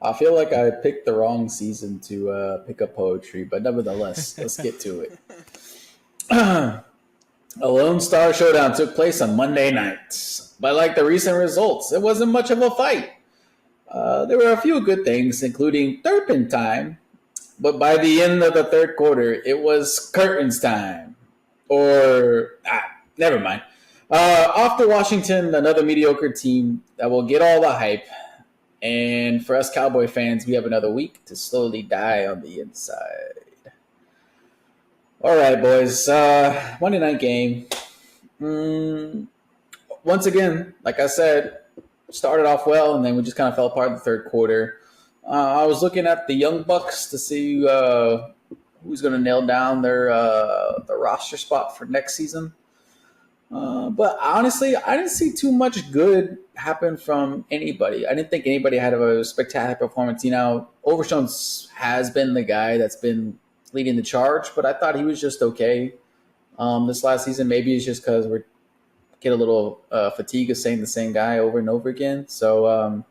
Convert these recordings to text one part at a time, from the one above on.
I feel like I picked the wrong season to pick up poetry, but nevertheless, let's get to it. A Lone Star Showdown took place on Monday night. But like the recent results, it wasn't much of a fight. There were a few good things, including Turpin time, but by the end of the third quarter, it was curtains time. Never mind. Off to Washington, another mediocre team that will get all the hype. And for us Cowboy fans, we have another week to slowly die on the inside. All right, boys. Monday night game. Once again, like I said, started off well, and then we just kind of fell apart in the third quarter. I was looking at the Young Bucks to see who's going to nail down their the roster spot for next season. But honestly, I didn't see too much good happen from anybody. I didn't think anybody had a spectacular performance. You know, Overshown has been the guy that's been leading the charge, but I thought he was just okay this last season. Maybe it's just because we're get a little fatigue of saying the same guy over and over again. So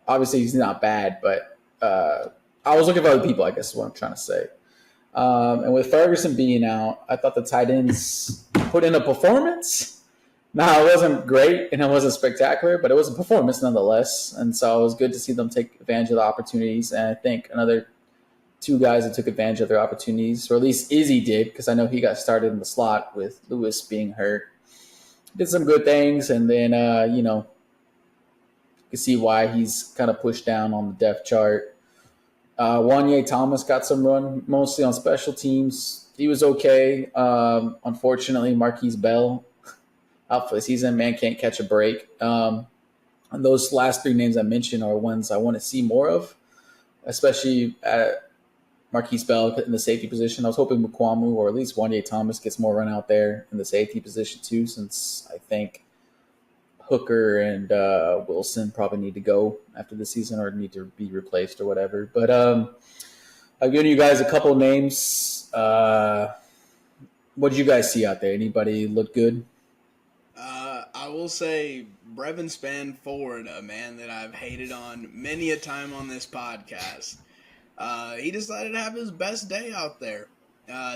obviously he's not bad, but I was looking for other people, I guess is what I'm trying to say. And with Ferguson being out, I thought the tight ends put in a performance. Now, it wasn't great and it wasn't spectacular, but it was a performance nonetheless. And so it was good to see them take advantage of the opportunities. And I think another two guys that took advantage of their opportunities, or at least Izzy did, because I know he got started in the slot with Lewis being hurt. Did some good things, and then, you can see why he's kind of pushed down on the depth chart. Wanye Thomas got some run, mostly on special teams. He was okay. Unfortunately, Marquise Bell out for the season. Man can't catch a break. And those last three names I mentioned are ones I want to see more of, especially at Marquise Bell in the safety position. I was hoping Mukwamu or at least Wanye Thomas gets more run out there in the safety position too, since I think Hooker and Wilson probably need to go after the season or need to be replaced or whatever. But I've given you guys a couple names. What did you guys see out there? Anybody look good? I will say Brevin Spanford, a man that I've hated on many a time on this podcast. He decided to have his best day out there.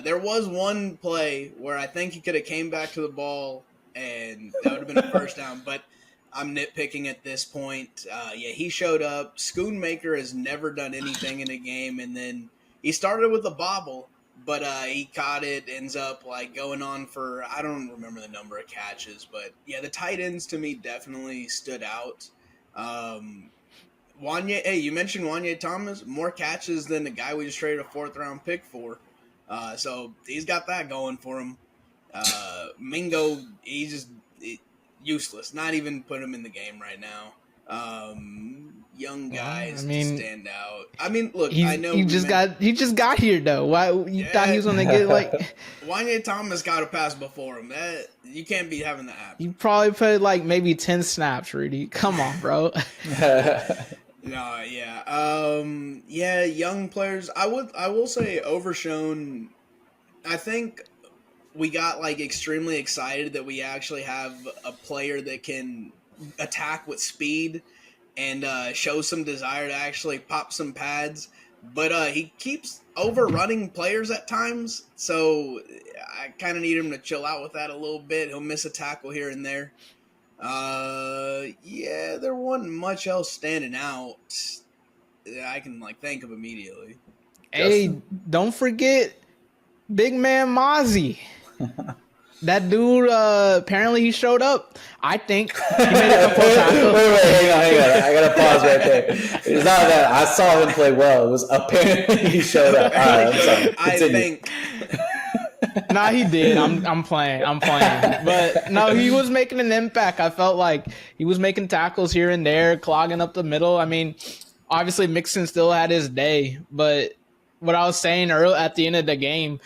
There was one play where I think he could have came back to the ball and that would have been a first down, but I'm nitpicking at this point. He showed up. Schoonmaker has never done anything in a game, and then he started with a bobble, but he caught it, ends up like going on for, I don't remember the number of catches, but yeah, the tight ends to me definitely stood out. You mentioned Wanye Thomas, more catches than the guy we just traded a 4th-round pick for. So he's got that going for him. Mingo, he's just useless. Not even put him in the game right now. Young guys to stand out. I mean, look, I know he just got here though. Why you thought he was gonna get like Wanye Thomas got a pass before him. That you can't be having that happen. You probably played like maybe 10 snaps, Rudy. Come on, bro. No, yeah. Young players. I will say Overshown. I think we got like extremely excited that we actually have a player that can attack with speed and show some desire to actually pop some pads. But he keeps overrunning players at times, so I kind of need him to chill out with that a little bit. He'll miss a tackle here and there. There wasn't much else standing out that I can like think of immediately. Hey, don't forget big man Mozzie. That dude, apparently he showed up. I think he made a couple of tackles. Wait, hang on. I gotta pause right there. It's not that I saw him play well. It was apparently he showed up. All right, I'm sorry. I think. Nah, he did. I'm playing. But no, he was making an impact. I felt like he was making tackles here and there, clogging up the middle. I mean, obviously Mixon still had his day, but what I was saying earlier at the end of the game,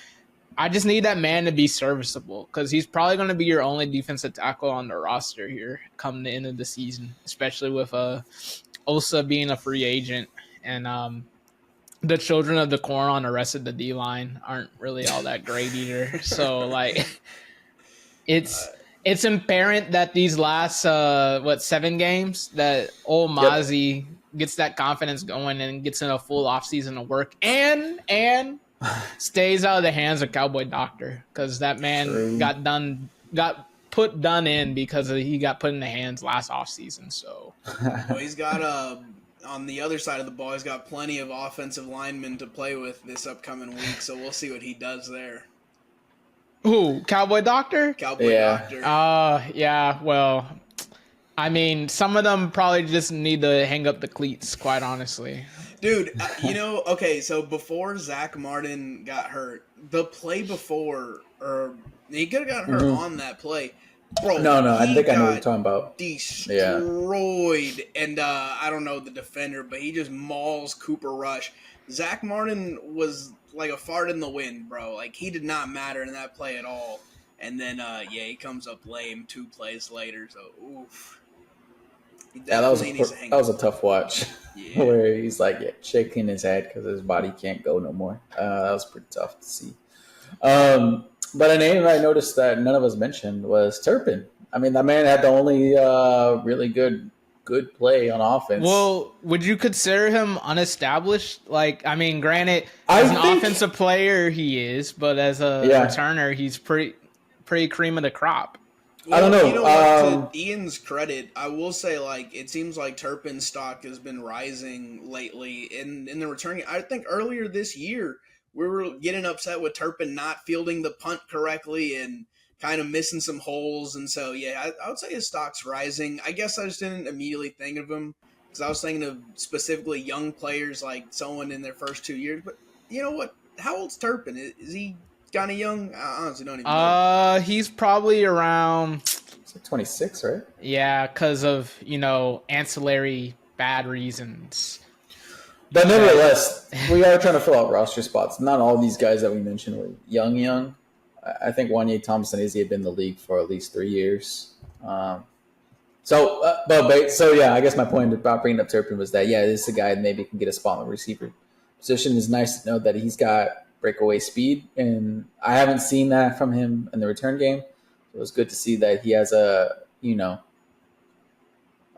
I just need that man to be serviceable because he's probably going to be your only defensive tackle on the roster here come the end of the season, especially with Osa being a free agent and the children of the corn on the rest of the D-line aren't really all that great either. So, like, it's apparent that these last, 7 games that old Mozzie gets that confidence going and gets in a full offseason of work and stays out of the hands of Cowboy Doctor, because that man True. got put in because he got put in the hands last offseason. So Well, he's got on the other side of the ball, he's got plenty of offensive linemen to play with this upcoming week, so we'll see what he does there. who? Cowboy Doctor? Cowboy Doctor. Yeah, well, I mean, some of them probably just need to hang up the cleats, quite honestly. Dude, okay, so before Zach Martin got hurt, the play before, or he could have gotten hurt on that play. Bro, No, I think I know what you're talking about. Destroyed, and I don't know the defender, but he just mauls Cooper Rush. Zach Martin was like a fart in the wind, bro. Like, he did not matter in that play at all. And then, he comes up lame 2 plays later, so oof. Yeah, that was a tough watch. Yeah. Where he's like shaking his head because his body can't go no more. That was pretty tough to see. But a name I noticed that none of us mentioned was Turpin. I mean, that man had the only really good play on offense. Well, would you consider him unestablished? Like, I mean, granted, as an offensive player, he is, but as a returner, he's pretty cream of the crop. Well, I don't know. You know what, to Ian's credit, I will say, like, it seems like Turpin's stock has been rising lately in the returning. I think earlier this year, we were getting upset with Turpin not fielding the punt correctly and kind of missing some holes. And so, I would say his stock's rising. I guess I just didn't immediately think of him because I was thinking of specifically young players, like someone in their first 2 years. But you know what? How old's Turpin? Is he kind of young? I honestly don't even know. He's probably around... It's like 26, right? Yeah, because of, ancillary bad reasons. But nevertheless, we are trying to fill out roster spots. Not all these guys that we mentioned were young. I think Wanye Thompson-Izzy had been in the league for at least 3 years. I guess my point about bringing up Turpin was that, this is a guy that maybe can get a spot in the receiver position. It's nice to know that he's got breakaway speed, and I haven't seen that from him in the return game. It was good to see that he has a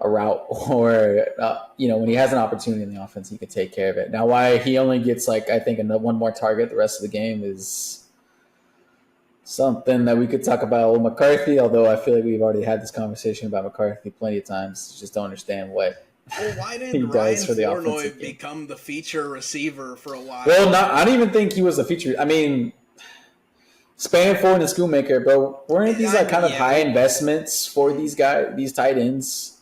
route or, when he has an opportunity in the offense, he can take care of it. Now, why he only gets, I think, one more target the rest of the game is something that we could talk about with McCarthy, although I feel like we've already had this conversation about McCarthy plenty of times. Just don't understand what why didn't he does for the Ryan Flournoy offensive game. become the feature receiver for a while? Well, I don't even think he was a feature. I mean, Spanford and Schoonmaker, bro, weren't these kind of high investments for these guys, these tight ends?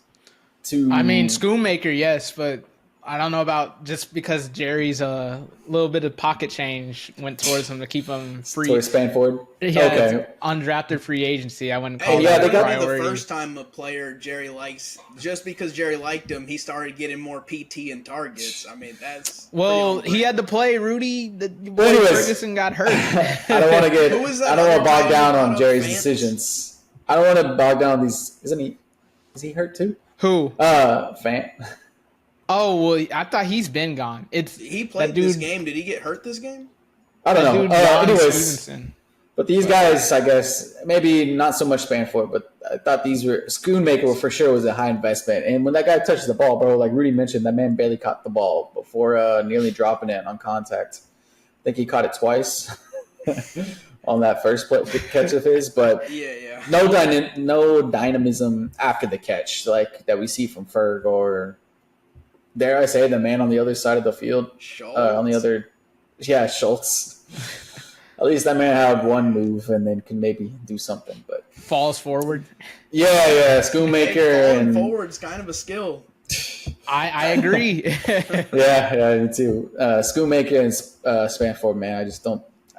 I mean, Schoonmaker, yes, but I don't know about just because Jerry's a little bit of pocket change went towards him to keep him free. Towards Spanford? Yeah, okay. Undrafted free agency. I wouldn't call that they got priority. The first time a player Jerry likes, just because Jerry liked him, he started getting more PT and targets. I mean, that's he had to play Rudy. Ferguson got hurt. I don't want to get. I don't want to bog down on Jerry's decisions. I don't want to bog down on these. Isn't he? Is he hurt too? Who? Fant. Oh, well, I thought he's been gone. He played this game. Did he get hurt this game? I don't know. Anyways, Stevenson. But these guys, I guess, maybe not so much Spanford, but I thought these were Schoonmaker for sure was a high investment. And when that guy touches the ball, bro, like Rudy mentioned, that man barely caught the ball before nearly dropping it on contact. I think he caught it twice on that first catch of his, but no dynamism after the catch like that we see from Ferg or, dare I say, the man on the other side of the field. Schultz. At least that man had one move and then can maybe do something, but falls forward. Yeah, Schoonmaker falling forward's kind of a skill. I agree. yeah, me too. Schoonmaker and Spanford, man,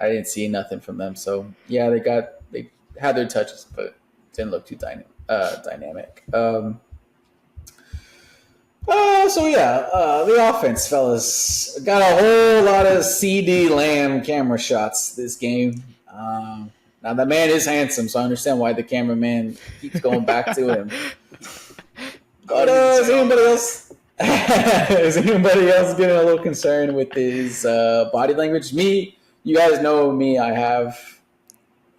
I didn't see nothing from them. So yeah, they had their touches, but didn't look too dynamic. The offense, fellas, got a whole lot of CD Lamb camera shots this game. Now, the man is handsome, so I understand why the cameraman keeps going back to him. But is anybody else getting a little concerned with his body language? You guys know me. I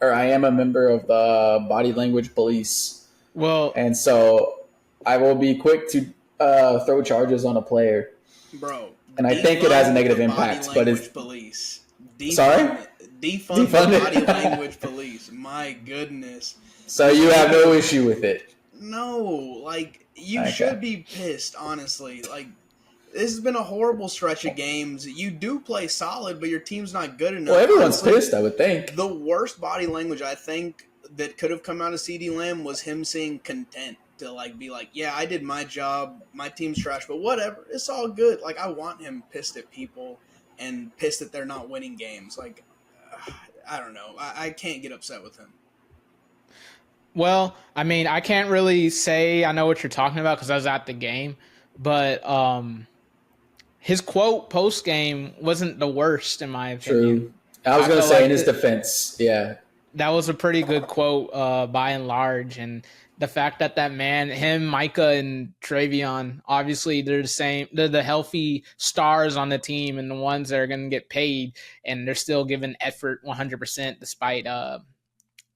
am a member of the body language police. Well, and so I will be quick to throw charges on a player, Bro, and I think it has a negative the impact. body But language it's police. sorry, Defund defund the body it. language police. My goodness. So you have no issue with it? No, like you Okay. should be pissed, honestly. Like this has been a horrible stretch of games. You do play solid, but your team's not good enough. Well, everyone's Honestly, pissed, I would think. the worst body language I think that could have come out of CD Lamb was him saying content to like be like, yeah, I did my job, my team's trash, but whatever, it's all good. Like I want him pissed at people and pissed that they're not winning games. Like I don't know, I can't get upset with him. Well, I mean, I can't really say I know what you're talking about because I was at the game, but his quote post game wasn't the worst in my opinion. True. I was going to say in his defense, yeah. That was a pretty good quote by and large. And the fact that man, him, Micah, and Travion, obviously they're the same. They're the healthy stars on the team and the ones that are going to get paid. And they're still giving effort 100% despite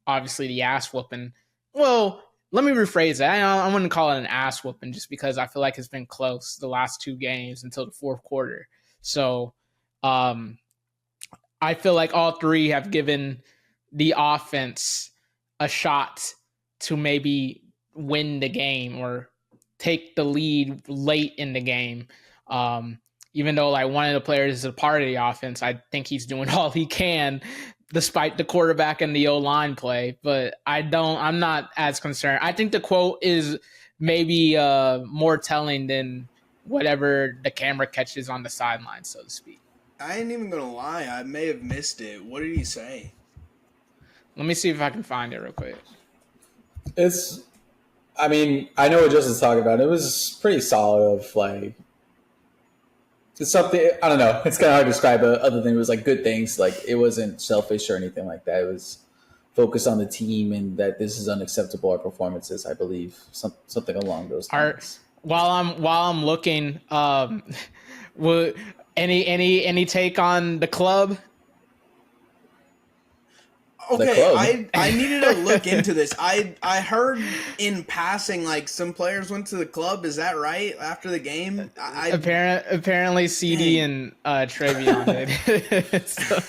obviously the ass whooping. Well, let me rephrase that. I wouldn't call it an ass whooping just because I feel like it's been close the last two games until the fourth quarter. So I feel like all three have given the offense a shot to maybe win the game or take the lead late in the game. Even though like one of the players is a part of the offense, I think he's doing all he can despite the quarterback and the O-line play. But I'm not as concerned. I think the quote is maybe more telling than whatever the camera catches on the sideline, so to speak. I ain't even gonna lie, I may have missed it. What did he say? Let me see if I can find it real quick. I mean, I know what Justin's talking about. It was pretty solid of like, it's something, I don't know. It's kind of hard to describe other than it was like good things. Like it wasn't selfish or anything like that. It was focused on the team and that this is unacceptable, our performances, I believe. Something along those lines. While I'm looking, any take on the club? Okay, I needed to look into this. I heard in passing like some players went to the club. Is that right? After the game, apparently CD and Travion did. So.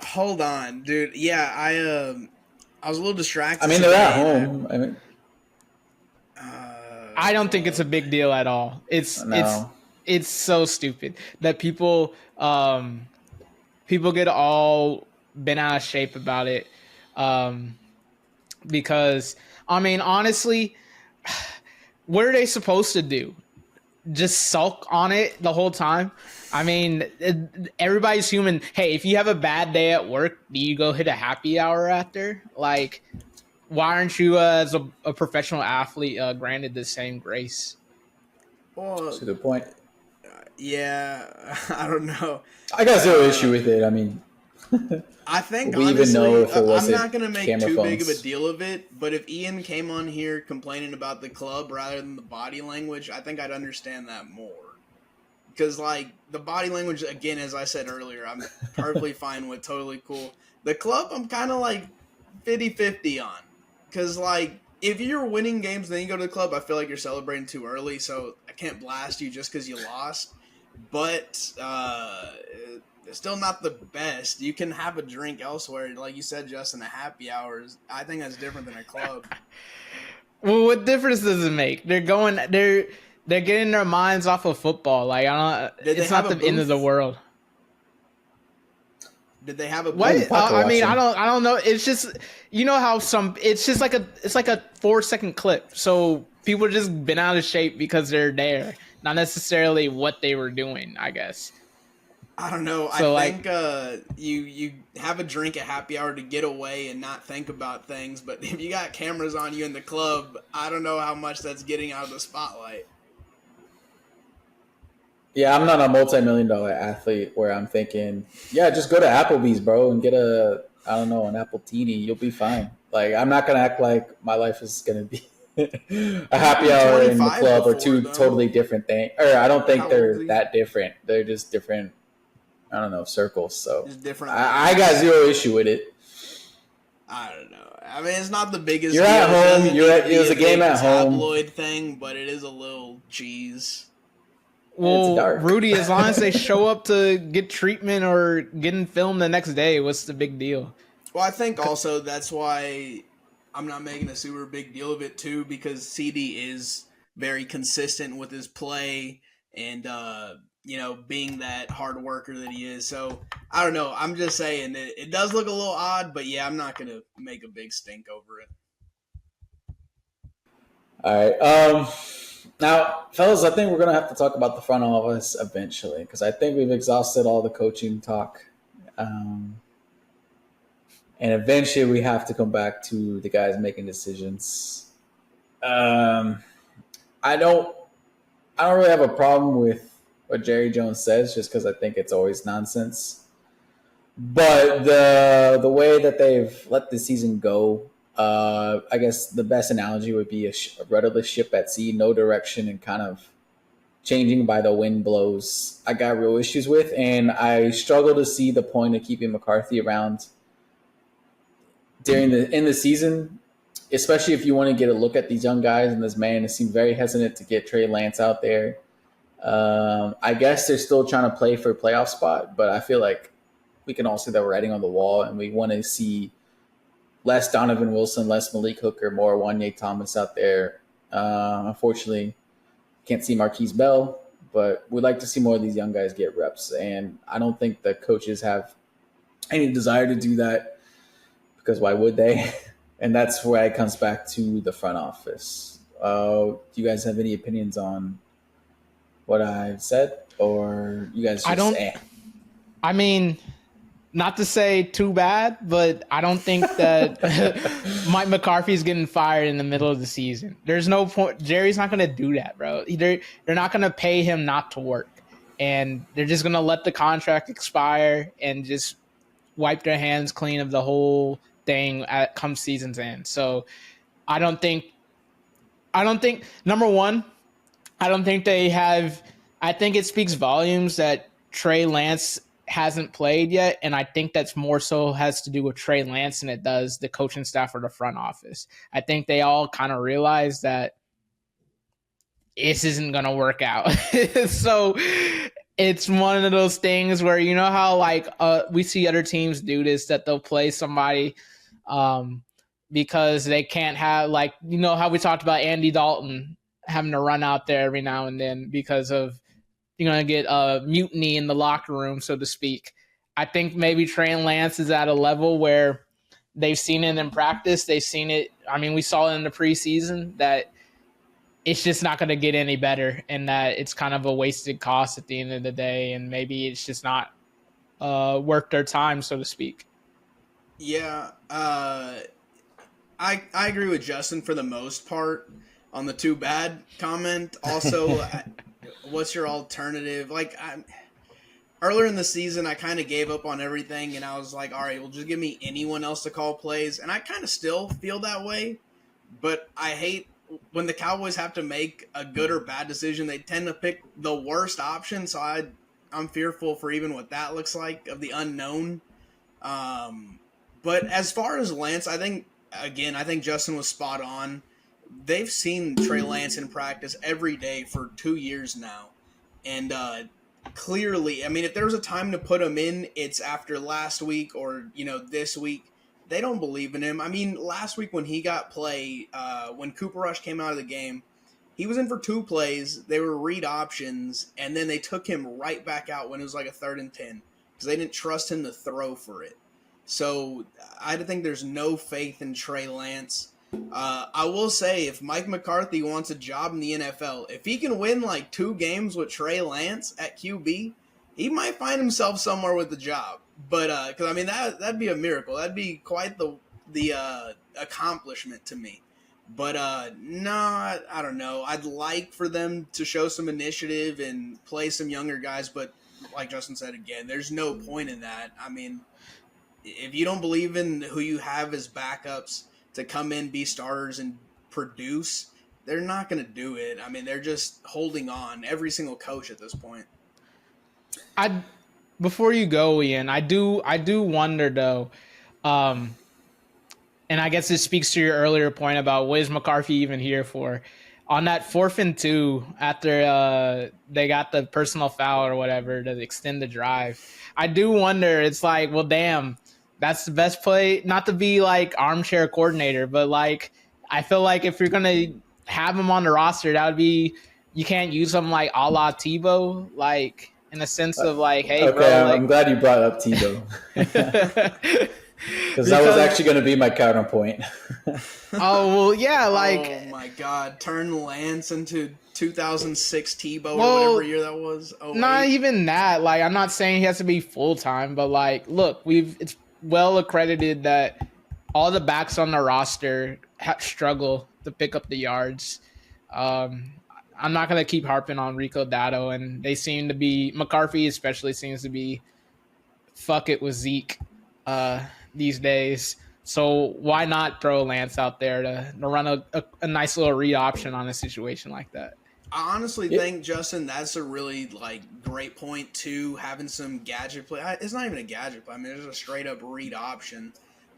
Hold on, dude. Yeah, I was a little distracted. I mean, they're at home. I mean, I don't think it's a big deal at all. It's so stupid that people get all been out of shape about it, because I mean, honestly, what are they supposed to do? Just sulk on it the whole time? I mean, everybody's human. Hey, if you have a bad day at work, do you go hit a happy hour after? Like, why aren't you as a professional athlete granted the same grace? Well, that's a good point. Yeah, I don't know. I got zero issue with it. I mean, I think we honestly, even know if it was I'm not going to make too phones. big of a deal of it, but if Ian came on here complaining about the club rather than the body language, I think I'd understand that more. Because, like, the body language, again, as I said earlier, I'm perfectly fine with, totally cool. The club, I'm kind of, like, 50-50 on. Because, like, if you're winning games and then you go to the club, I feel like you're celebrating too early, so I can't blast you just because you lost. But it's still not the best. You can have a drink elsewhere, like you said, Justin. The happy hours. I think that's different than a club. Well, what difference does it make? They're getting their minds off of football. Like it's not the end of the world. Did they have a booth? What? I mean, I don't know. It's just, you know how it's just like a 4-second clip. So people just been out of shape because they're there, not necessarily what they were doing, I guess. I don't know. So I think you have a drink at happy hour to get away and not think about things. But if you got cameras on you in the club, I don't know how much that's getting out of the spotlight. Yeah, I'm not a multi-million-dollar athlete where I'm thinking, yeah, just go to Applebee's, bro, and get an Appletini. You'll be fine. Like, I'm not going to act like my life is going to be a happy hour in the club or two totally different things. Or I don't think they're that different. They're just different, I don't know, circles. So different. I got zero issue with it. I don't know. I mean, it's not the biggest You're deal. at home. It was a game at home. Tabloid thing, but it is a little cheese. It's Well, dark. Rudy, as long as they show up to get treatment or getting filmed the next day, what's the big deal? Well, I think also that's why I'm not making a super big deal of it too, because CD is very consistent with his play and being that hard worker that he is. So I don't know. I'm just saying it does look a little odd, but yeah, I'm not gonna make a big stink over it. All right. Now, fellas, I think we're gonna have to talk about the front office eventually because I think we've exhausted all the coaching talk, and eventually we have to come back to the guys making decisions. I don't really have a problem with what Jerry Jones says, just because I think it's always nonsense. But the way that they've let the season go, I guess the best analogy would be a rudderless ship at sea, no direction, and kind of changing by the wind blows. I got real issues with, and I struggle to see the point of keeping McCarthy around in the season, especially if you want to get a look at these young guys and this man seemed very hesitant to get Trey Lance out there. I guess they're still trying to play for a playoff spot, but I feel like we can all see that writing on the wall, and we want to see less Donovan Wilson, less Malik Hooker, more Wanye Thomas out there. Unfortunately, can't see Marquise Bell, but we'd like to see more of these young guys get reps, and I don't think the coaches have any desire to do that because why would they? And that's where it comes back to the front office. Do you guys have any opinions on what I've said, or you guys just I don't. I mean, not to say too bad, but I don't think that Mike McCarthy's getting fired in the middle of the season. There's no point. Jerry's not going to do that, bro. They're not going to pay him not to work, and they're just going to let the contract expire and just wipe their hands clean of the whole thing come season's end. So I don't think number one, I don't think they have. I think it speaks volumes that Trey Lance hasn't played yet, and I think that's more so has to do with Trey Lance than it does the coaching staff or the front office. I think they all kind of realize that this isn't going to work out. So it's one of those things where you know how like we see other teams do this, that they'll play somebody because they can't have, like, you know how we talked about Andy Dalton having to run out there every now and then because of you're going to get a mutiny in the locker room, so to speak. I think maybe Trey Lance is at a level where they've seen it in practice. They've seen it. I mean, we saw it in the preseason that it's just not going to get any better and that it's kind of a wasted cost at the end of the day. And maybe it's just not worth their time, so to speak. Yeah. I agree with Justin for the most part on the too bad comment. Also, what's your alternative? Like, earlier in the season, I kind of gave up on everything, and I was like, all right, well, just give me anyone else to call plays. And I kind of still feel that way, but I hate when the Cowboys have to make a good or bad decision. They tend to pick the worst option, so I'm fearful for even what that looks like, of the unknown. But as far as Lance, I think Justin was spot on. They've seen Trey Lance in practice every day for 2 years now. And clearly, I mean, if there was a time to put him in, it's after last week or, this week. They don't believe in him. I mean, last week when he got play, when Cooper Rush came out of the game, he was in for 2 plays. They were read options, and then they took him right back out when it was like a 3rd and 10 because they didn't trust him to throw for it. So I think there's no faith in Trey Lance. I will say, if Mike McCarthy wants a job in the NFL, if he can win like 2 games with Trey Lance at QB, he might find himself somewhere with the job. But because I mean that'd be a miracle. That'd be quite the accomplishment to me. But no, I don't know. I'd like for them to show some initiative and play some younger guys. But like Justin said again, there's no point in that. I mean, if you don't believe in who you have as backups to come in, be starters, and produce, they're not going to do it. I mean, they're just holding on, every single coach at this point. Before you go, Ian, I do wonder though, and I guess this speaks to your earlier point about what is McCarthy even here for. On that 4th and 2, after they got the personal foul or whatever to extend the drive, I do wonder, it's like, well, damn, that's the best play. Not to be like armchair coordinator, but like, I feel like if you're going to have him on the roster, that would be, you can't use him like a la Tebow, like in the sense of like, hey, okay, bro. I'm glad you brought up Tebow. Because that was actually going to be my counterpoint. Oh, well, yeah, like... Oh, my God. Turn Lance into 2006 Tebow or whatever year that was. Not even that. Like, I'm not saying he has to be full-time, but, like, look, it's well accredited that all the backs on the roster struggle to pick up the yards. I'm not going to keep harping on Rico Dotto, and they seem to be... McCarthy especially seems to be fuck it with Zeke these days. So why not throw Lance out there to run a nice little read option on a situation like that? I honestly think, Justin, that's a really great point too. Having some gadget play. It's not even a gadget play. I mean, it's a straight up read option.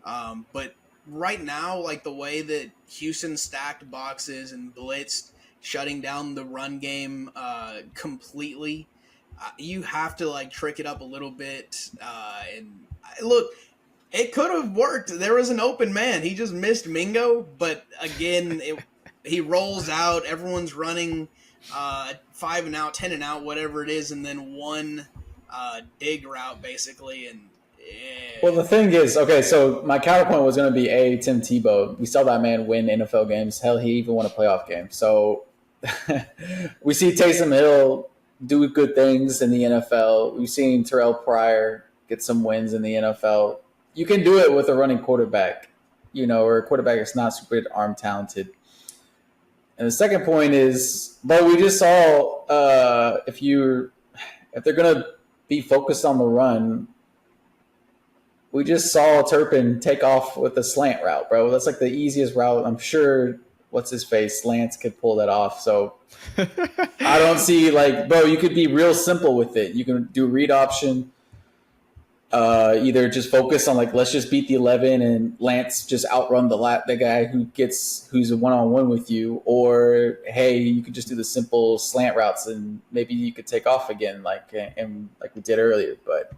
But right now, like the way that Houston stacked boxes and blitzed, shutting down the run game completely, you have to trick it up a little bit. And look. It could have worked. There was an open man. He just missed Mingo, but again, he rolls out. Everyone's running 5 and out, 10 and out, whatever it is, and then one dig route basically. And well, the thing is, okay, so my counterpoint was going to be Tim Tebow. We saw that man win NFL games. Hell, he even won a playoff game. So we see Taysom Hill do good things in the NFL. We've seen Terrell Pryor get some wins in the NFL. You can do it with a running quarterback, or a quarterback that's not super arm talented. And the second point is, but we just saw if they're gonna be focused on the run, we just saw Turpin take off with a slant route, bro. That's like the easiest route. I'm sure what's his face, Lance could pull that off. So I don't see bro, you could be real simple with it. You can do read option. Either just focus on let's just beat the 11 and Lance just outrun the guy who's a one-on-one with you, or hey, you could just do the simple slant routes and maybe you could take off again like we did earlier. But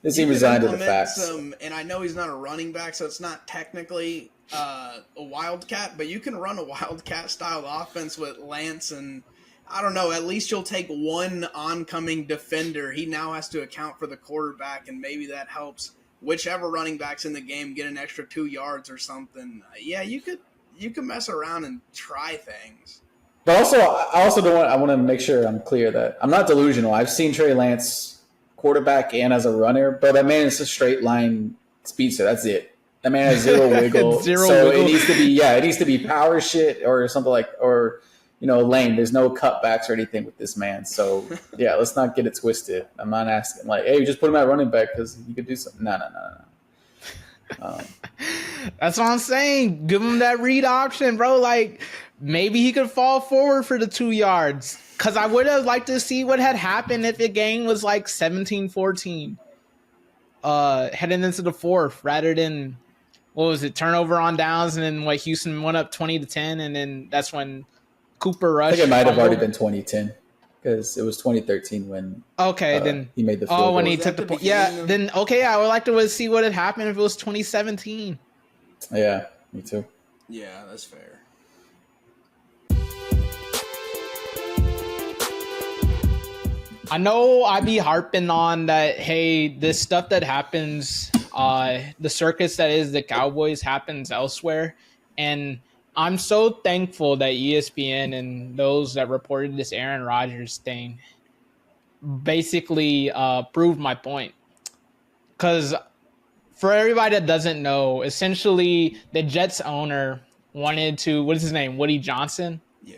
this seems resigned to the facts. And I know he's not a running back, so it's not technically a wildcat, but you can run a wildcat style offense with Lance, and I don't know, at least you'll take one oncoming defender. He now has to account for the quarterback, and maybe that helps whichever running back's in the game get an extra 2 yards or something. Yeah, you could mess around and try things. But I want to make sure I'm clear that I'm not delusional. I've seen Trey Lance quarterback and as a runner, but that man is a straight line speedster. That's it. That man has zero wiggle. Wiggle. It needs to be power shit or something lane. There's no cutbacks or anything with this man. So, yeah, let's not get it twisted. I'm not asking, hey, just put him at running back because he could do something. No. That's what I'm saying. Give him that read option, bro. Maybe he could fall forward for the 2 yards. Because I would have liked to see what had happened if the game was 17-14 heading into the fourth rather than, turnover on downs, and then Houston went up 20-10, and then that's when Cooper Rush. I think it might have already been 2010 because it was 2013 when then he made the field goal. When he took the point. Yeah, then I would like to see what had happened if it was 2017. Yeah, me too. Yeah, that's fair. I know I be harping on that, hey, this stuff that happens, the circus that is the Cowboys happens elsewhere, and I'm so thankful that ESPN and those that reported this Aaron Rodgers thing basically proved my point. Because for everybody that doesn't know, essentially the Jets owner wanted to, what is his name? Woody Johnson? Yeah.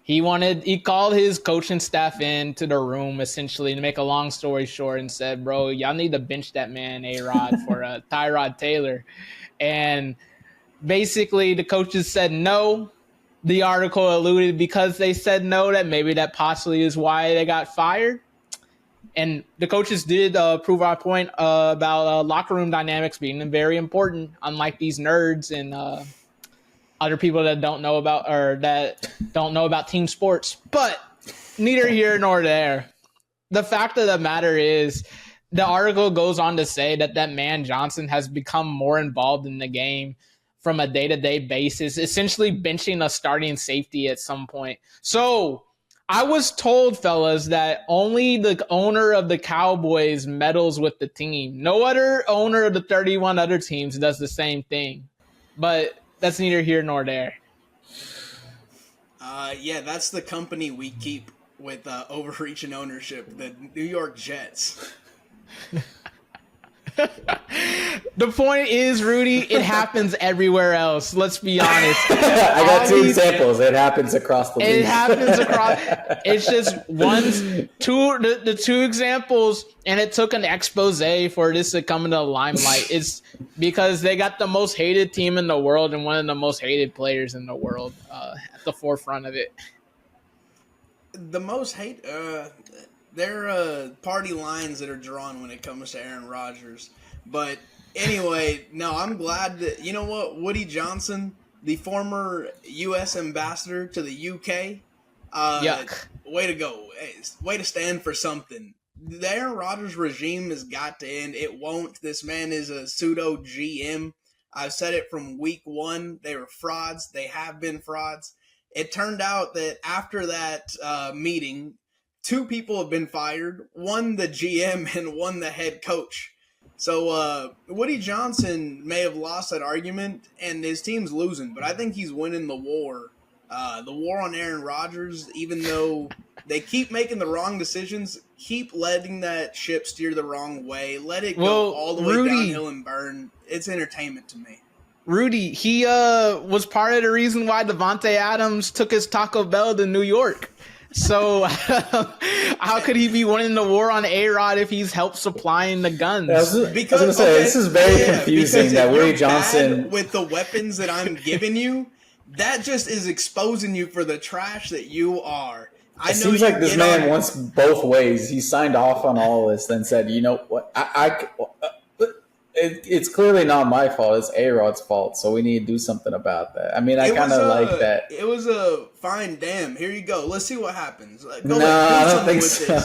He called his coaching staff into the room, essentially, to make a long story short, and said, bro, y'all need to bench that man, A-Rod, for Tyrod Taylor. And basically, the coaches said no. The article alluded because they said no that maybe that possibly is why they got fired. And the coaches did prove our point about locker room dynamics being very important, unlike these nerds and other people that don't know about team sports. But neither here nor there. The fact of the matter is, the article goes on to say that man Johnson has become more involved in the game from a day-to-day basis, essentially benching a starting safety at some point. So I was told, fellas, that only the owner of the Cowboys meddles with the team. No other owner of the 31 other teams does the same thing. But that's neither here nor there. Yeah, that's the company we keep with overreaching ownership, the New York Jets. The point is, Rudy, it happens everywhere else. Let's be honest. I got two examples. It happens across the league. It happens across. It's just the two examples, and it took an expose for this to come into the limelight. It's because they got the most hated team in the world and one of the most hated players in the world at the forefront of it. The most hate. There are party lines that are drawn when it comes to Aaron Rodgers. But anyway, no, I'm glad that, you know what, Woody Johnson, the former U.S. ambassador to the UK, Yuck. Way to go. Way to stand for something. The Aaron Rodgers regime has got to end. It won't. This man is a pseudo GM. I've said it from week one. They were frauds. They have been frauds. It turned out that after that meeting, 2 people have been fired, one the GM and one the head coach. So Woody Johnson may have lost that argument, and his team's losing, but I think he's winning the war. The war on Aaron Rodgers, even though they keep making the wrong decisions, keep letting that ship steer the wrong way. Let it go all the way downhill and burn. It's entertainment to me. Rudy, he was part of the reason why Devontae Adams took his Taco Bell to New York. So how could he be winning the war on A-Rod if he's helped supplying the guns? This is very confusing that Woody Johnson... With the weapons that I'm giving you, that just is exposing you for the trash that you are. It seems like this man wants both ways. He signed off on all this, then said, you know what, it's clearly not my fault. It's A-Rod's fault, so we need to do something about that. I mean, I kind of like that. It was a fine damn. Here you go. Let's see what happens. I don't think so.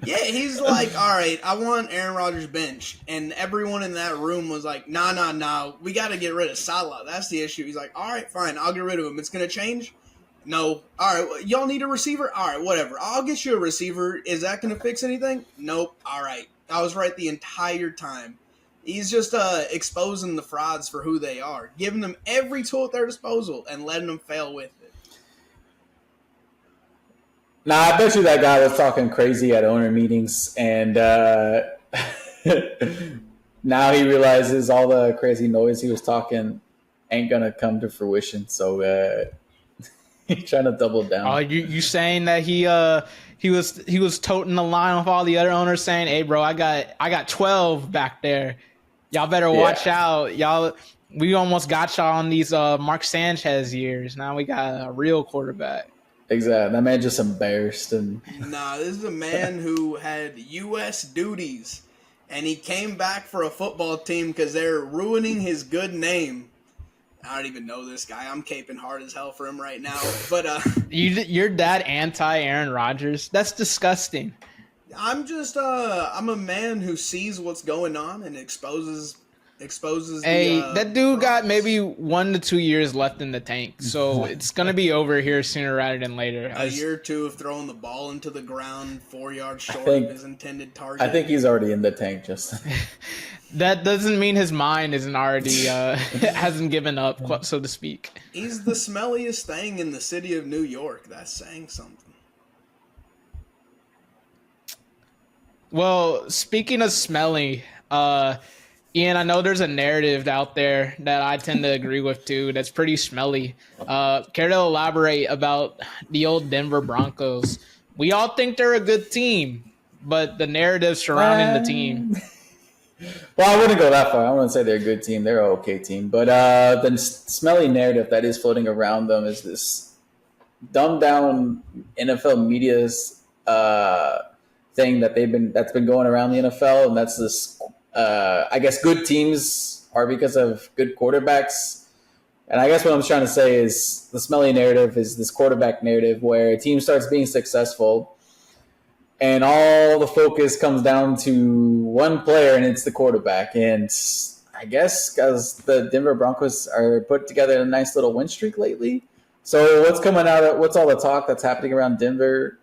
Yeah, he's like, all right, I want Aaron Rodgers bench. And everyone in that room was like, nah. We got to get rid of Salah. That's the issue. He's like, all right, fine. I'll get rid of him. It's going to change? No. All right, y'all need a receiver? All right, whatever. I'll get you a receiver. Is that going to fix anything? Nope. All right. I was right the entire time. He's just exposing the frauds for who they are, giving them every tool at their disposal and letting them fail with it. Nah, I bet you that guy was talking crazy at owner meetings, and now he realizes all the crazy noise he was talking ain't gonna come to fruition. So he's trying to double down. Oh, you saying that he was toting the line with all the other owners, saying, "Hey, bro, I got 12 back there. Y'all better watch out. We almost got y'all on these Mark Sanchez years. Now we got a real quarterback." Exactly. That man just embarrassed him. Nah, this is a man who had U.S. duties, and he came back for a football team because they're ruining his good name. I don't even know this guy. I'm caping hard as hell for him right now. But you're that anti-Aaron Rodgers? That's disgusting. I'm just I'm a man who sees what's going on and exposes. Hey, that dude got maybe 1 to 2 years left in the tank, so it's gonna be over here sooner rather than later. A year or two of throwing the ball into the ground 4 yards short of his intended target. I think he's already in the tank. Just that doesn't mean his mind isn't already hasn't given up, so to speak. He's the smelliest thing in the city of New York. That's saying something. Well, speaking of smelly, Ian, I know there's a narrative out there that I tend to agree with too. That's pretty smelly. Care to elaborate about the old Denver Broncos? We all think they're a good team, but the narrative surrounding the team. Well, I wouldn't go that far. I wouldn't say they're a good team. They're an okay team. But the smelly narrative that is floating around them is this dumbed down NFL media's thing that's been going around the NFL, and that's this. I guess good teams are because of good quarterbacks. And I guess what I'm trying to say is the smelly narrative is this quarterback narrative where a team starts being successful and all the focus comes down to one player, and it's the quarterback. And I guess because the Denver Broncos are put together a nice little win streak lately. So what's all the talk that's happening around Denver?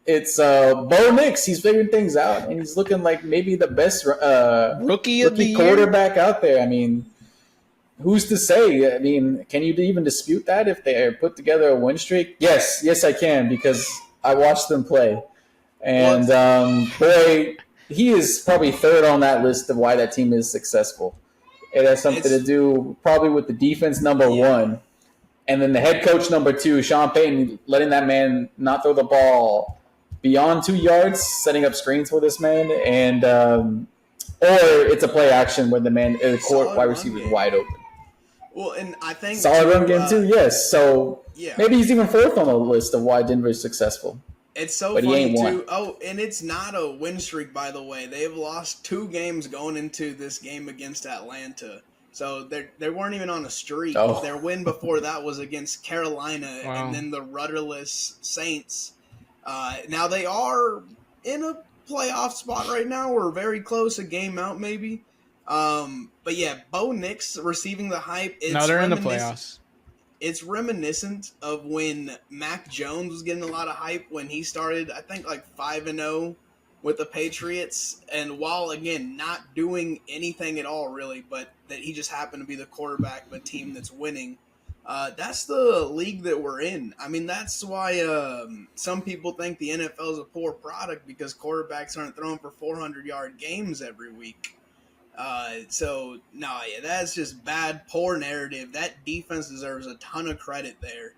It's Bo Nix. He's figuring things out, and he's looking like maybe the best rookie quarterback out there. I mean, who's to say? I mean, can you even dispute that if they put together a win streak? Yes, I can, because I watched them play. And, boy, he is probably third on that list of why that team is successful. It has something to do probably with the defense, number one. And then the head coach, number two, Sean Payton, letting that man not throw the ball beyond 2 yards, setting up screens for this man. And or it's a play action where the wide receiver is wide open. Well, and I think solid run game too. Yes, so maybe he's even fourth on the list of why Denver is successful. It's so funny too. Oh, and it's not a win streak, by the way. They've lost 2 games going into this game against Atlanta, so they weren't even on a streak. Oh. Their win before that was against Carolina, and then the rudderless Saints. Now they are in a playoff spot right now. We're very close, a game out maybe. But yeah, Bo Nix receiving the hype. They're in the playoffs. It's reminiscent of when Mac Jones was getting a lot of hype when he started, I think, like 5-0 with the Patriots. And while, again, not doing anything at all, really, but that he just happened to be the quarterback of a team that's winning. That's the league that we're in. I mean, that's why some people think the NFL is a poor product, because quarterbacks aren't throwing for 400-yard games every week. That's just bad, poor narrative. That defense deserves a ton of credit there.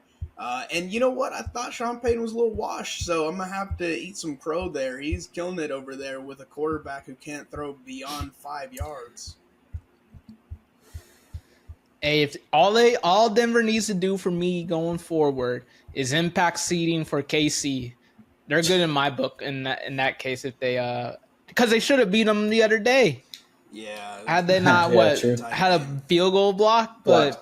And you know what? I thought Sean Payton was a little washed, so I'm going to have to eat some crow there. He's killing it over there with a quarterback who can't throw beyond 5 yards. Hey, if all Denver needs to do for me going forward is impact seeding for KC, they're good in my book in that case. If they because they should have beat them the other day. Yeah. Had they not had a field goal block, but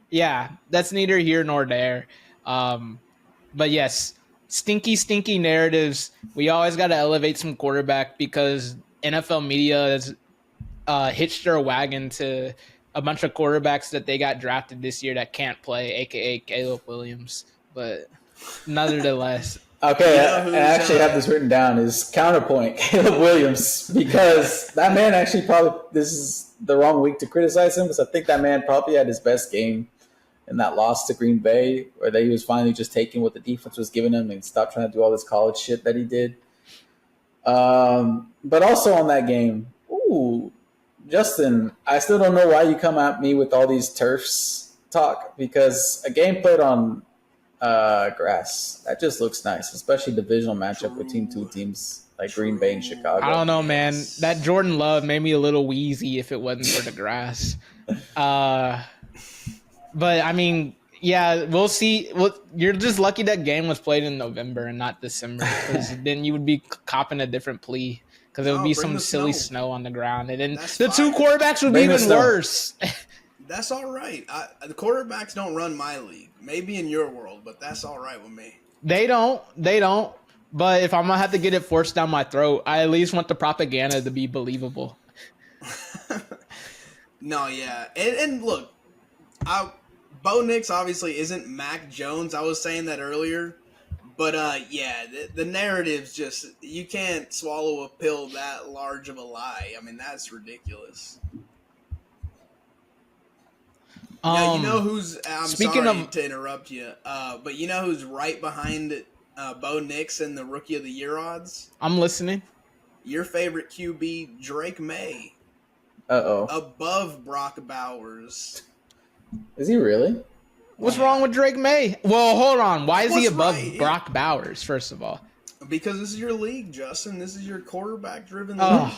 yeah, that's neither here nor there. But yes, stinky narratives. We always got to elevate some quarterback, because NFL media has hitched their wagon to a bunch of quarterbacks that they got drafted this year that can't play, aka Caleb Williams. But nonetheless. Okay, I actually have this written down as counterpoint, Caleb Williams, because that man actually this is the wrong week to criticize him, because I think that man probably had his best game in that loss to Green Bay, where he was finally just taking what the defense was giving him and stopped trying to do all this college shit that he did. But also on that game, Justin, I still don't know why you come at me with all these turfs talk, because a game played on grass, that just looks nice, especially divisional matchup between two teams like Green Bay and Chicago. I don't know, man. That Jordan Love made me a little wheezy if it wasn't for the grass. But I mean, yeah, we'll see. Well, you're just lucky that game was played in November and not December, because then you would be copping a different plea, because it would be some silly snow on the ground, and then the two quarterbacks would be even worse. That's all right. The quarterbacks don't run my league. Maybe in your world, but that's all right with me. They don't. But if I'm going to have to get it forced down my throat, I at least want the propaganda to be believable. No, yeah. And look, Bo Nix obviously isn't Mac Jones. I was saying that earlier. But, the narrative's just, you can't swallow a pill that large of a lie. I mean, that's ridiculous. Now, you know who's, I'm sorry to interrupt you, but you know who's right behind Bo Nix in the Rookie of the Year odds? I'm listening. Your favorite QB, Drake May. Uh-oh. Above Brock Bowers. Is he really? What's wrong with Drake May? Well, hold on. Why is he above Brock Bowers, first of all? Because this is your league, Justin. This is your quarterback-driven league.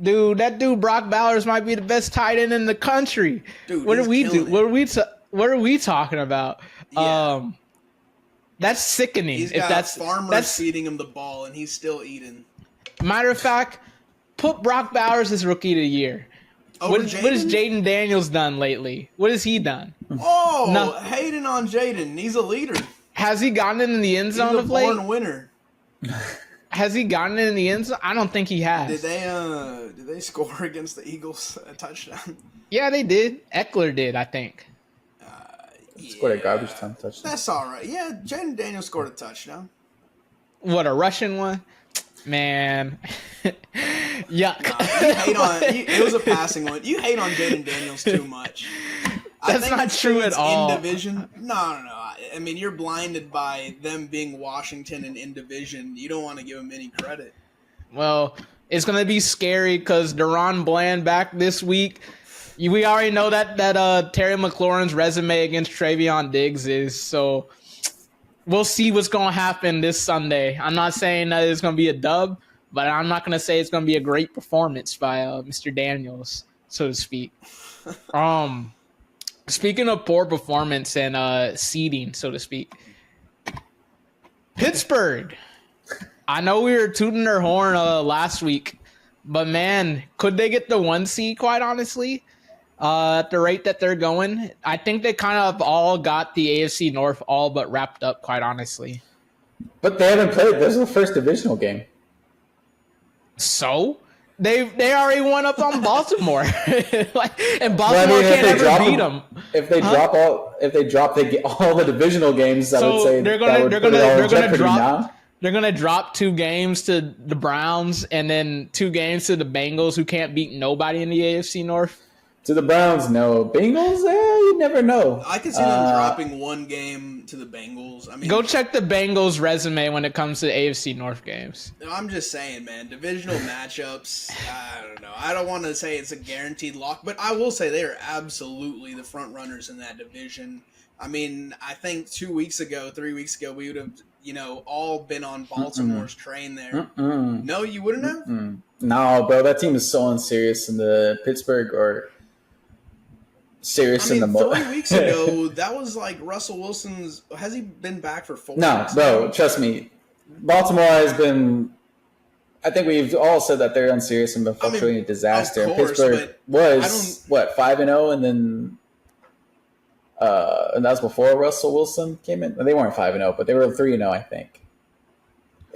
Dude, that dude Brock Bowers might be the best tight end in the country. Dude, what are we talking about? Yeah. That's sickening. He's got farmers feeding him the ball, and he's still eating. Matter of fact, put Brock Bowers as rookie of the year. What has Jaden Daniels done lately? What has he done? Oh, hating on Jaden. He's a leader. Has he gotten in the end zone of late? He's a born winner. Has he gotten in the end zone? I don't think he has. Did they score against the Eagles a touchdown? Yeah, they did. Eckler did, I think. Scored a garbage time touchdown. That's all right. Yeah, Jaden Daniels scored a touchdown. What, a Russian one? Man. Yuck. It was a passing one. You hate on Jaden Daniels too much. That's not true at all. In division? No. I mean, you're blinded by them being Washington and in division. You don't want to give them any credit. Well, it's going to be scary because Deron Bland back this week. We already know that Terry McLaurin's resume against Travion Diggs is. So we'll see what's going to happen this Sunday. I'm not saying that it's going to be a dub, but I'm not going to say it's going to be a great performance by Mr. Daniels, so to speak. Speaking of poor performance and seeding, so to speak, Pittsburgh. I know we were tooting their horn last week, but man, could they get the 1 seed, quite honestly, at the rate that they're going? I think they kind of all got the AFC North all but wrapped up, quite honestly. But they haven't played. This is the first divisional game. So? They already won up on Baltimore, and Baltimore can't ever beat them. If they drop all the divisional games, I would say they're gonna drop 2 games to the Browns and then 2 games to the Bengals, who can't beat nobody in the AFC North. To the Browns, no. Bengals, you never know. I can see them dropping 1 game to the Bengals. I mean, go check the Bengals' resume when it comes to the AFC North games. I'm just saying, man, divisional matchups, I don't know. I don't want to say it's a guaranteed lock, but I will say they are absolutely the front runners in that division. I mean, I think 3 weeks ago, we would have, all been on Baltimore's train there. No, you wouldn't have? No, bro, that team is so unserious in the Pittsburgh or serious in the 3 weeks ago, that was like Russell Wilson's. Has he been back for 4 weeks? Bro, trust me. Baltimore has been. I think we've all said that they're unserious and been fluctuating a disaster. Of course, Pittsburgh was 5-0, and then and that was before Russell Wilson came in. They weren't 5-0, but they were 3-0, I think.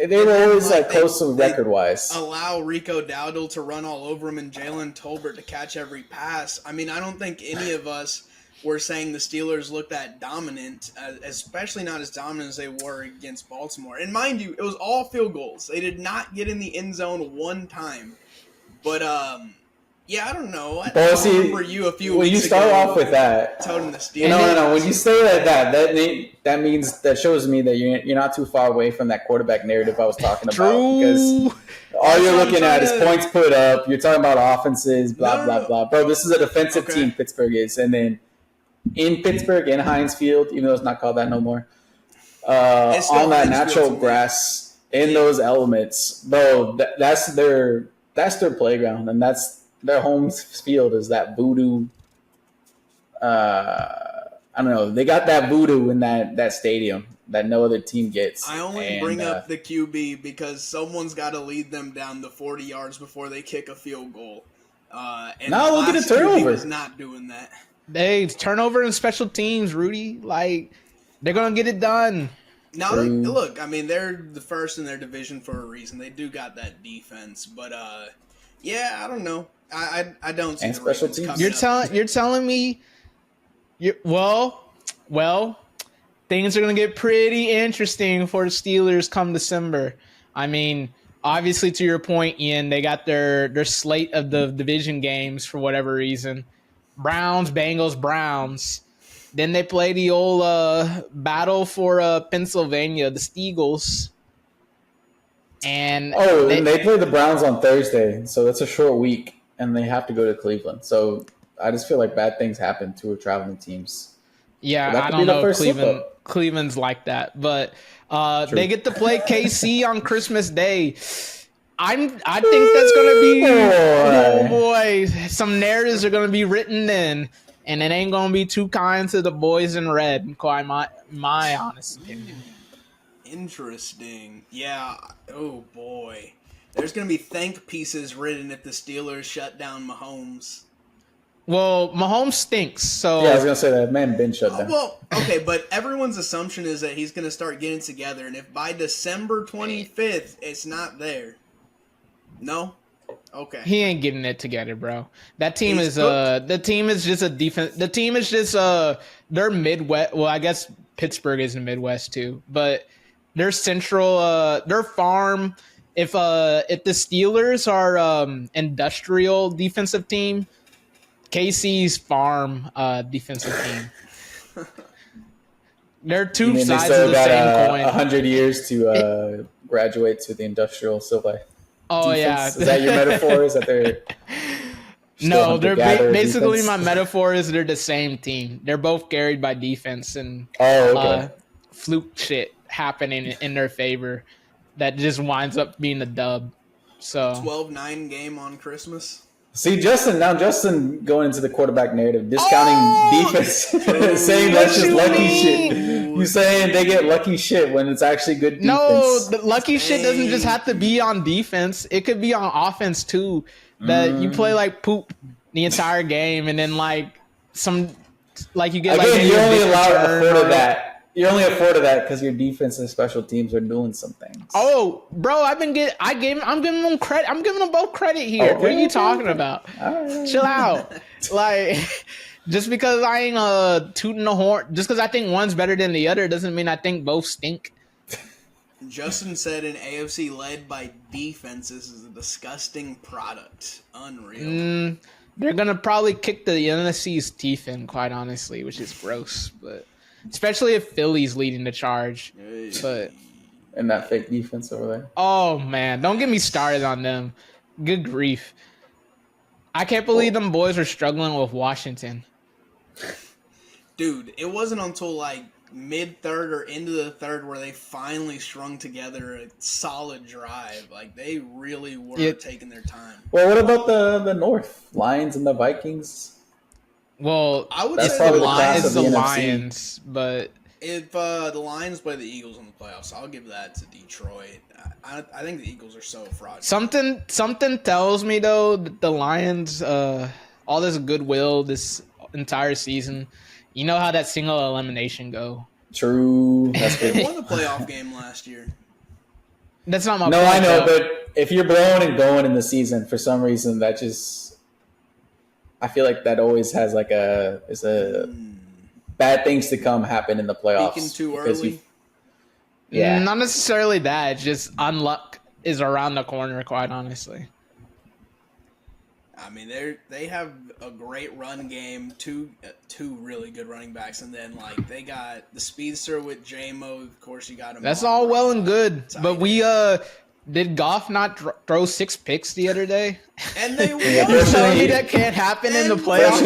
They were always close to record-wise. Allow Rico Dowdle to run all over him and Jalen Tolbert to catch every pass. I mean, I don't think any of us were saying the Steelers looked that dominant, especially not as dominant as they were against Baltimore. And mind you, it was all field goals. They did not get in the end zone 1 time. But, yeah, I don't know. I remember you a few weeks ago. When you start off with that, telling the Steelers. No. When you say that means that shows me that you're not too far away from that quarterback narrative I was talking about. True. Because all you're looking at is points put up. You're talking about offenses, blah, blah, blah. Bro, this is a defensive team, Pittsburgh is. And then in Pittsburgh, in Heinz Field, even though it's not called that no more, on that natural grass, in those elements, bro, that's their playground, and that's their home field is that voodoo. I don't know. They got that voodoo in that stadium that no other team gets. I only bring up the QB because someone's got to lead them down the 40 yards before they kick a field goal. And now look at a turnover. QB was not doing that. They turnover in special teams, Rudy. They're gonna get it done. Now, look. I mean, they're the first in their division for a reason. They do got that defense, but yeah, I don't know. I don't see and the special Ravens teams. coming You're telling me. Well, things are going to get pretty interesting for the Steelers come December. I mean, obviously, to your point, Ian, they got their slate of the division games for whatever reason. Browns, Bengals, Browns. Then they play the old battle for Pennsylvania, the Steagles. And they play the Browns on Thursday, so that's a short week, and they have to go to Cleveland. So I just feel like bad things happen to traveling teams. Yeah, I don't know if Cleveland's like that, but they get to play KC on Christmas Day. I think that's going to be oh boy, some narratives are going to be written in, and it ain't going to be too kind to the boys in red. Quite my honest opinion. Interesting. Yeah. Oh, boy. There's going to be think pieces written if the Steelers shut down Mahomes. Well, Mahomes stinks, so... Yeah, I was going to say that man been shut down. Well, okay, but everyone's assumption is that he's going to start getting together, and if by December 25th it's not there... No? Okay. He ain't getting it together, bro. That team He's is cooked. the team is just a defense. The team is just they're Midwest. Well, I guess Pittsburgh is in the Midwest too, but they're central. They're farm. If the Steelers are industrial defensive team, KC's farm defensive team. They're two sides of the same coin. 100 years to graduate to the industrial Silver. Oh defense. yeah, is that your metaphor? Is that they're no? They're basically defense? My metaphor is they're the same team. They're both carried by defense and fluke shit happening in their favor that just winds up being a dub. So 12-9 game on Christmas. See, Justin going into the quarterback narrative, discounting defense, saying that's just lucky shit. You saying they get lucky shit when it's actually good defense. No, the lucky shit doesn't just have to be on defense. It could be on offense too. That you play like poop the entire game and then like you get like again, you're only afforded that. You're only afforded that because your defense and special teams are doing some things. Oh, bro, I'm giving them credit. I'm giving them both credit here. What are you talking about? Right. Chill out. Like, just because I ain't tooting the horn, just because I think one's better than the other doesn't mean I think both stink. Justin said an AFC led by defenses is a disgusting product. Unreal. They're gonna probably kick the NFC's teeth in, quite honestly, which is gross, but. Especially if Philly's leading the charge. But and that fake defense over there. Oh, man. Don't get me started on them. Good grief. I can't believe them boys are struggling with Washington. Dude, it wasn't until like mid-third or into the third where they finally strung together a solid drive. Like, they really were taking their time. Well, what about the North? Lions and the Vikings? Well, I would that's say probably the Lions, but if the Lions play the Eagles in the playoffs, I'll give that to Detroit. I think the Eagles are so fraudulent. Something tells me though that the Lions, all this goodwill this entire season, you know how that single elimination go. True, that's good. They won the playoff game last year. That's not my No, point, I know, though. but if you're blowing and going in the season for some reason, that just. I feel like that always has like bad things to come happen in the playoffs. Peaking too early? Yeah. Not necessarily that. It's just unluck is around the corner, quite honestly. I mean, they have a great run game, two really good running backs, and then like they got the speedster with J-Mo. Of course, you got him. That's all well and good, but we did Goff not throw 6 picks the other day? And they won. You're telling me that can't happen in the playoffs?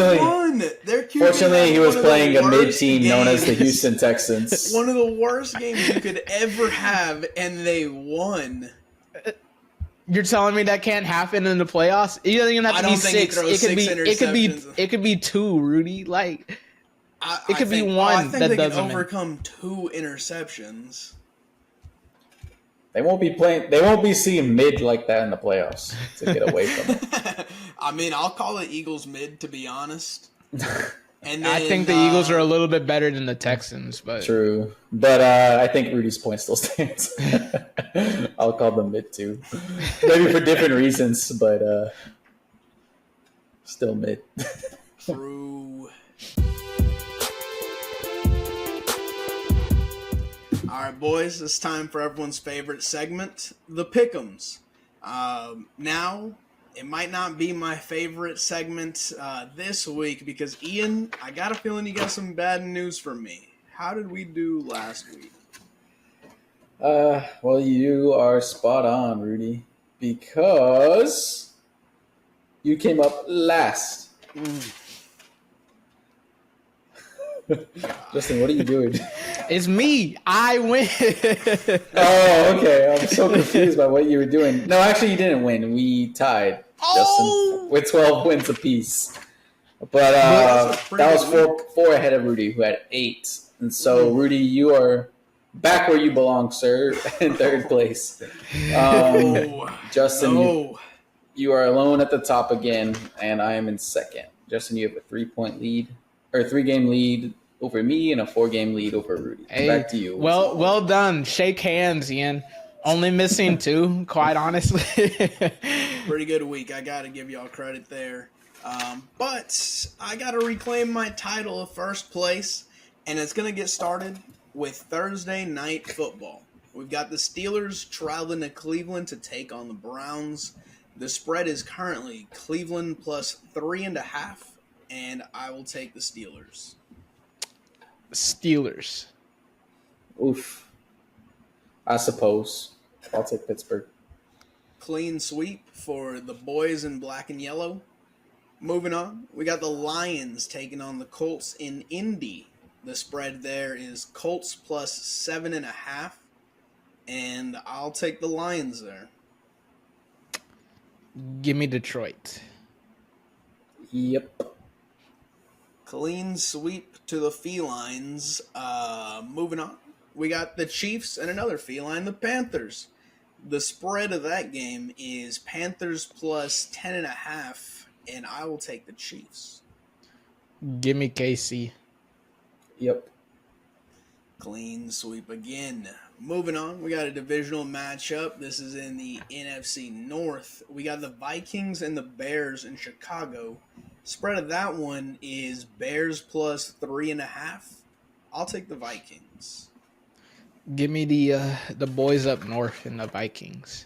Fortunately, he was playing a mid-team known as the Houston Texans. One of the worst games you could ever have, and they won. You're telling me that can't happen in the playoffs? It doesn't even have to be 6. It could be 2, Rudy. Like it could be one I think that they doesn't can overcome 2 interceptions. They won't be playing. They won't be seeing mid like that in the playoffs to get away from it. I mean, I'll call the Eagles mid, to be honest. And then, I think the Eagles are a little bit better than the Texans, but true. But I think Rudy's point still stands. I'll call them mid too, maybe for different reasons, but still mid. True. All right, boys, it's time for everyone's favorite segment, the Pick'ems. Now, it might not be my favorite segment this week because, Ian, I got a feeling you got some bad news for me. How did we do last week? Well, you are spot on, Rudy, because you came up last. Justin, what are you doing? it's me. I win. Oh, okay. I'm so confused by what you were doing. No, actually, you didn't win. We tied, Justin, with 12 wins apiece. But that was four ahead of Rudy, who had 8. And so, Rudy, you are back where you belong, sir, in third place. Justin, No. you are alone at the top again, and I am in second. Justin, you have a 3-point lead, or 3-game lead over me, and a 4-game lead over Rudy. Hey, Back to you. well done. Shake hands, Ian. Only missing 2, quite honestly. Pretty good week. I got to give y'all credit there. But I got to reclaim my title of first place, and it's going to get started with Thursday night football. We've got the Steelers traveling to Cleveland to take on the Browns. The spread is currently Cleveland plus 3.5, and I will take the Steelers. Steelers. Oof. I suppose. I'll take Pittsburgh. Clean sweep for the boys in black and yellow. Moving on, we got the Lions taking on the Colts in Indy. The spread there is Colts plus 7.5, and I'll take the Lions there. Give me Detroit. Yep. Clean sweep to the felines. Moving on, we got the Chiefs and another feline, the Panthers. The spread of that game is Panthers plus 10.5, and I will take the Chiefs. Give me KC. Yep. Clean sweep again. Moving on, we got a divisional matchup. This is in the NFC North. We got the Vikings and the Bears in Chicago. Spread of that one is Bears plus 3.5. I'll take the Vikings. Give me the boys up north and the Vikings.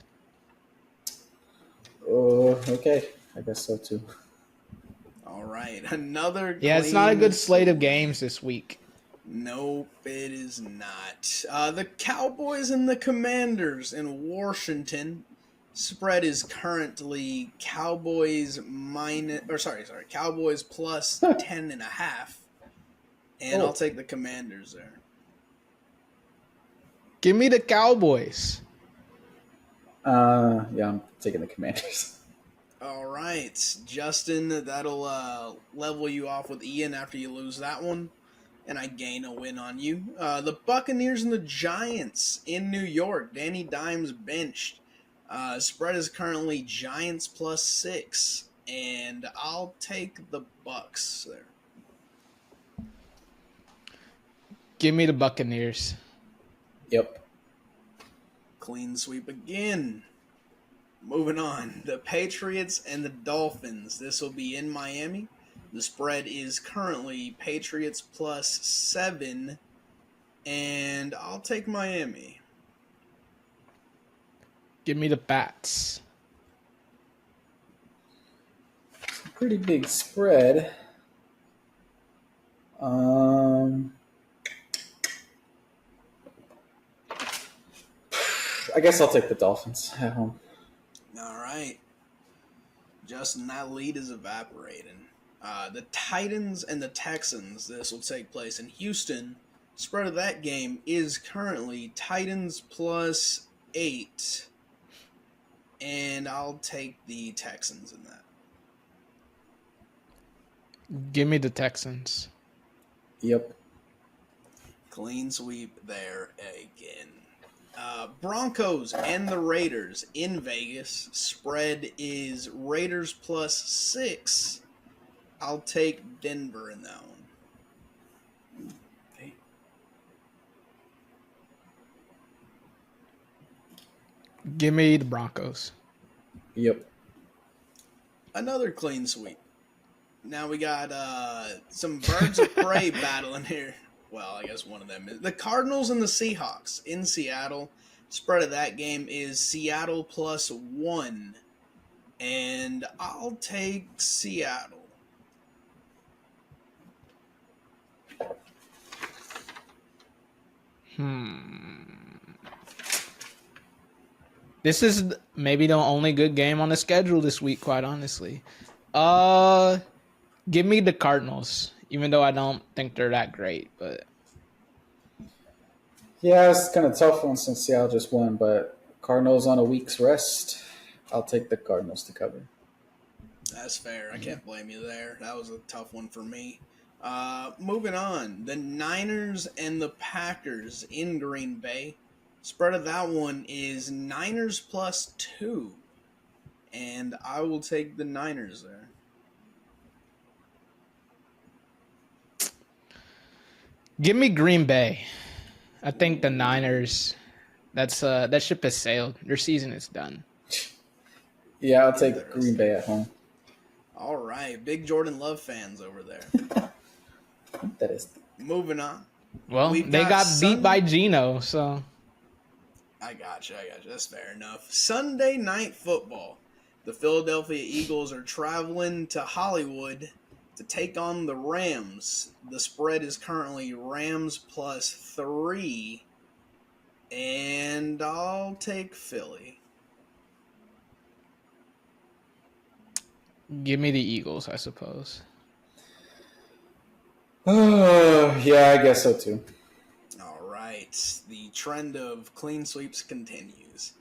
Okay. I guess so too. All right, another. Yeah, it's not a good slate of games this week. Nope, it is not. The Cowboys and the Commanders in Washington. Spread is currently Cowboys Cowboys plus 10.5. And I'll take the Commanders there. Give me the Cowboys. Yeah, I'm taking the Commanders. All right, Justin, that'll level you off with Ian after you lose that one, and I gain a win on you. The Buccaneers and the Giants in New York. Danny Dimes benched. Spread is currently Giants plus 6, and I'll take the Bucks there. Give me the Buccaneers. Yep. Clean sweep again. Moving on. The Patriots and the Dolphins. This will be in Miami. The spread is currently Patriots plus 7, and I'll take Miami. Give me the Pats. Pretty big spread. I guess I'll take the Dolphins at home. All right. Justin, that lead is evaporating. The Titans and the Texans, this will take place in Houston. Spread of that game is currently Titans plus 8. And I'll take the Texans in that. Give me the Texans. Yep. Clean sweep there again. Broncos and the Raiders in Vegas. Spread is Raiders plus 6. I'll take Denver in that one. Okay. Give me the Broncos. Yep. Another clean sweep. Now we got some birds of prey battling here. Well, I guess one of them is the Cardinals and the Seahawks in Seattle. Spread of that game is Seattle plus 1. And I'll take Seattle. This is maybe the only good game on the schedule this week, quite honestly. Give me the Cardinals, even though I don't think they're that great. But Yeah, it's kind of tough one since Seattle just won, but Cardinals on a week's rest. I'll take the Cardinals to cover. That's fair. I can't blame you there. That was a tough one for me. Moving on, the Niners and the Packers in Green Bay. Spread of that one is Niners +2, and I will take the Niners there. Give me Green Bay. I think the Niners. That ship has sailed. Their season is done. Yeah, I'll take Green Bay at home. All right, big Jordan Love fans over there. That is. Moving on. Well, they got beat by Geno, so. I got you. That's fair enough. Sunday Night Football. The Philadelphia Eagles are traveling to Hollywood to take on the Rams. The spread is currently Rams +3, and I'll take Philly. Give me the Eagles, I suppose. Yeah, I guess so too. All right. The trend of clean sweeps continues.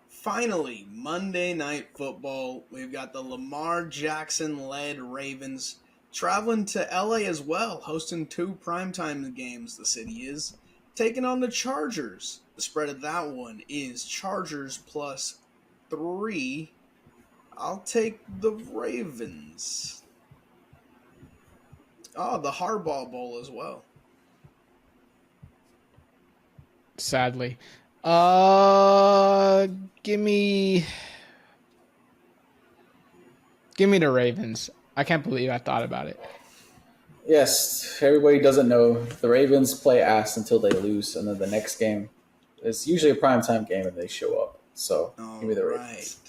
Finally, Monday Night Football. We've got the Lamar Jackson-led Ravens traveling to LA as well, hosting 2 primetime games, the city is, taking on the Chargers. The spread of that one is Chargers +3. I'll take the Ravens. Oh, the Harbaugh Bowl as well. Sadly. Give me the Ravens. I can't believe I thought about it. Yes, everybody doesn't know the Ravens play ass until they lose, and then the next game is usually a primetime game and they show up. So give me the Ravens.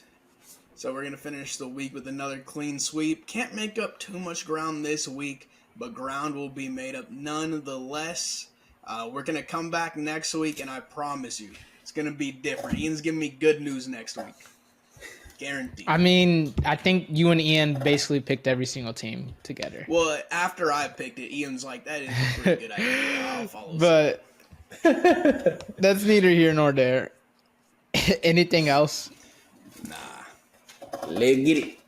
So we're going to finish the week with another clean sweep. Can't make up too much ground this week, but ground will be made up nonetheless. We're going to come back next week, and I promise you, it's going to be different. Ian's giving me good news next week. Guaranteed. I mean, I think you and Ian basically picked every single team together. Well, after I picked it, Ian's like, that is a pretty good idea. I'll follow But that's neither here nor there. Anything else? Nah. Let's get it.